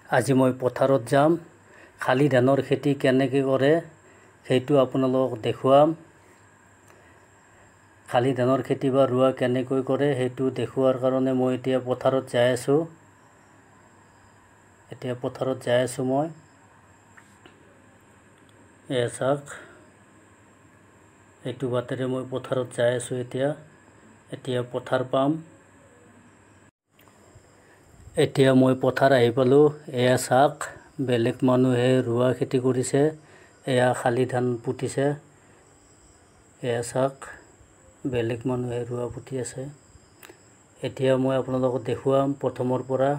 আজি মই পথাৰত যাম, শালি ধানৰ খেতি কেনেকৈ কৰে সেইটো আপোনালোকক দেখুৱাম। শালি ধানৰ খেতি বা ৰোৱা কেনেকৈ কৰে সেইটো দেখুৱাৰ কাৰণে মই এতিয়া পথাৰত যাই আছোঁ। মই এয়া চাওক, এইটো বাটেৰে মই পথাৰত যাই আছোঁ। এতিয়া পথাৰ পাম। এতিয়া মই পথাৰ আহি পালোঁ। এয়া চাওক, বেলেগ মানুহে ৰোৱা খেতি কৰিছে, এয়া শালি ধান পুতিছে। এয়া চাওক, বেলেগ মানুহে ৰোৱা পুতি আছে। এতিয়া মই আপোনালোকক দেখুৱাম প্ৰথমৰ পৰা।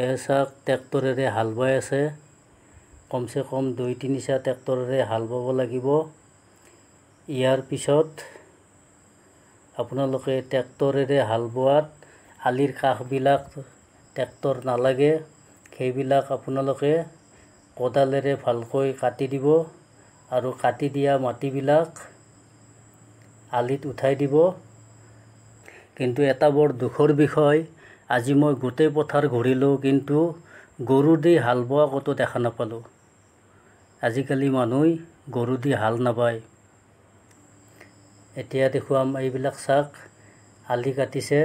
এয়া চাওক, ট্ৰেক্টৰেৰে হাল বাই আছে। কমচে কম 2-3 ট্ৰেক্টৰেৰে হাল বাব লাগিব। ইয়াৰ পিছত আপোনালোকে ট্ৰেক্টৰেৰে হাল বোৱাত আলিৰ কাষবিলাক ট্ৰেক্টৰ নালাগে, সেইবিলাক আপোনালোকে কোদালেৰে ভালকৈ কাটি দিব আৰু কাটি দিয়া মাটিবিলাক আলিত উঠাই দিব। কিন্তু এটা বৰ দুখৰ বিষয়, আজি মই গোটেই পথাৰ ঘূৰিলোঁ, কিন্তু গৰু দি হাল বোৱা ক'তো দেখা নাপালোঁ। আজিকালি মানুহ গৰু দি হাল নাবায়। এতিয়া দেখুৱাম, এইবিলাক চাওক, আলি কাটিছে।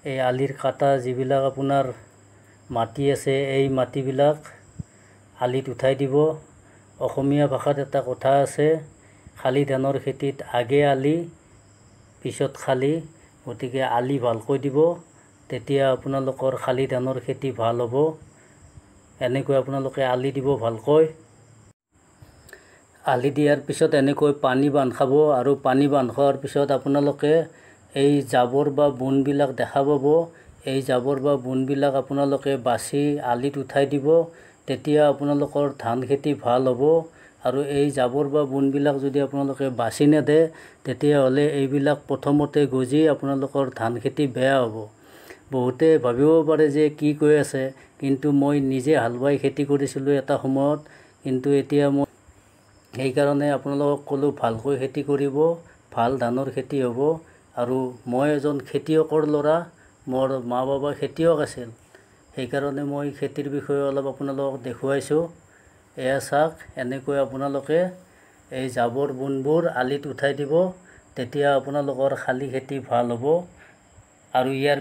এই আলিৰ কাটা যিবিলাক আপোনাৰ মাটি আছে, এই মাটিবিলাক আলিত উঠাই দিব। অসমীয়া ভাষাত এটা কথা আছে, শালি ধানৰ খেতিত আগে আলি পিছত খালি। গতিকে আলি ভালকৈ দিব, তেতিয়া আপোনালোকৰ শালি ধানৰ খেতি ভাল হ'ব। এনেকৈ আপোনালোকে আলি দিব ভালকৈ। আলি দিয়াৰ পিছত এনেকৈ পানী বান্ধ খাব, আৰু পানী বান্ধ খোৱাৰ পিছত আপোনালোকে এই জাবৰ বা বোনবিলাক দেখা পাব। এই জাবৰ বা বোনবিলাক আপোনালোকে বাছি আলিত উঠাই দিব, তেতিয়া আপোনালোকৰ ধান খেতি ভাল হ'ব। আৰু এই জাবৰ বা বোনবিলাক যদি আপোনালোকে বাছি নেদে, তেতিয়াহ'লে এইবিলাক প্ৰথমতে গজি আপোনালোকৰ ধান খেতি বেয়া হ'ব। বহুতে ভাবিব পাৰে যে কি কৈ আছে, কিন্তু মই নিজে হাল বাই খেতি কৰিছিলোঁ এটা সময়ত। কিন্তু এতিয়া মই সেইকাৰণে আপোনালোকক ক'লোঁ, ভালকৈ খেতি কৰিব, ভাল ধানৰ খেতি হ'ব। আৰু মই এজন খেতিয়কৰ ল'ৰা, মোৰ মা বাবা খেতিয়ক আছিল, সেইকাৰণে মই খেতিৰ বিষয়ে অলপ আপোনালোকক দেখুৱাইছোঁ। এয়া চাওক, এনেকৈ আপোনালোকে এই জাবৰ বোনবোৰ আলিত উঠাই দিব, তেতিয়া আপোনালোকৰ শালি খেতি ভাল হ'ব। আৰু ইয়াৰ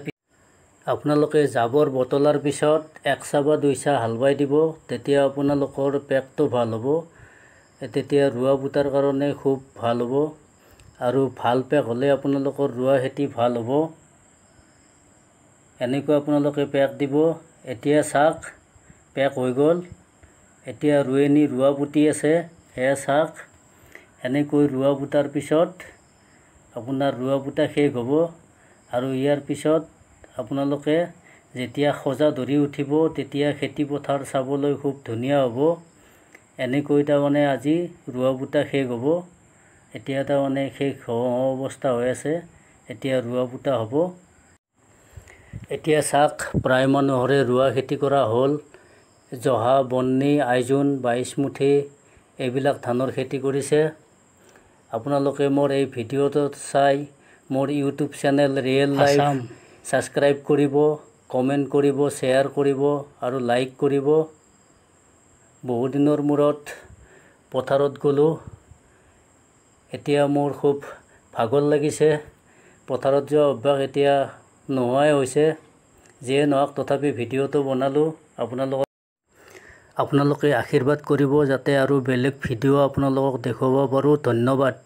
আপোনালোকে জাবৰ বটলাৰ পিছত 1 বা 2 হাল বাই দিব, তেতিয়া আপোনালোকৰ পেকটো ভাল হ'ব। তেতিয়া ৰোৱা পোতাৰ কাৰণে খুব ভাল হ'ব। আৰু ভাল পেক হ'লে আপোনালোকৰ ৰোৱা খেতি ভাল হ'ব। এনেকৈ আপোনালোকে পেক দিব। এতিয়া চাওক, পেক হৈ গ'ল। এতিয়া ৰোৱনী ৰোৱা পুতি আছে। এয়া চাওক, এনেকৈ ৰোৱা পোতাৰ পিছত আপোনাৰ ৰোৱা পোতা শেষ হ'ব। আৰু ইয়াৰ পিছত আপোনালোকে যেতিয়া সজা ধৰি উঠিব, তেতিয়া খেতি পথাৰ চাবলৈ খুব ধুনীয়া হ'ব। এনেকৈ তাৰমানে আজি ৰোৱা পোতা শেষ হ'ব। এতিয়া তাৰমানে শেষ অৱস্থা হৈ আছে, এতিয়া ৰোৱা পোতা হ'ব। এতিয়া চাওক, প্ৰায় মানুহৰে ৰোৱা খেতি কৰা হ'ল। জহা, বন্নি, আইজোং, 22 মুঠি এইবিলাক ধানৰ খেতি কৰিছে। আপোনালোকে মোৰ এই ভিডিঅ'টো চাই মোৰ YouTube channel real life subscribe কৰিব, কমেণ্ট কৰিব, শ্বেয়াৰ কৰিব আৰু লাইক কৰিব। বহুদিনৰ মূৰত পথাৰত গ'লোঁ, এতিয়া মোৰ খুব ভাগৰ লাগিছে। পথাৰত যোৱা অভ্যাস এতিয়া নোহোৱাই হৈছে। যিয়ে নহওক, তথাপি ভিডিঅ'টো বনালোঁ। আপোনালোকে আশীৰ্বাদ কৰিব যাতে আৰু বেলেগ ভিডিঅ' আপোনালোকক দেখুৱাব পাৰোঁ। ধন্যবাদ।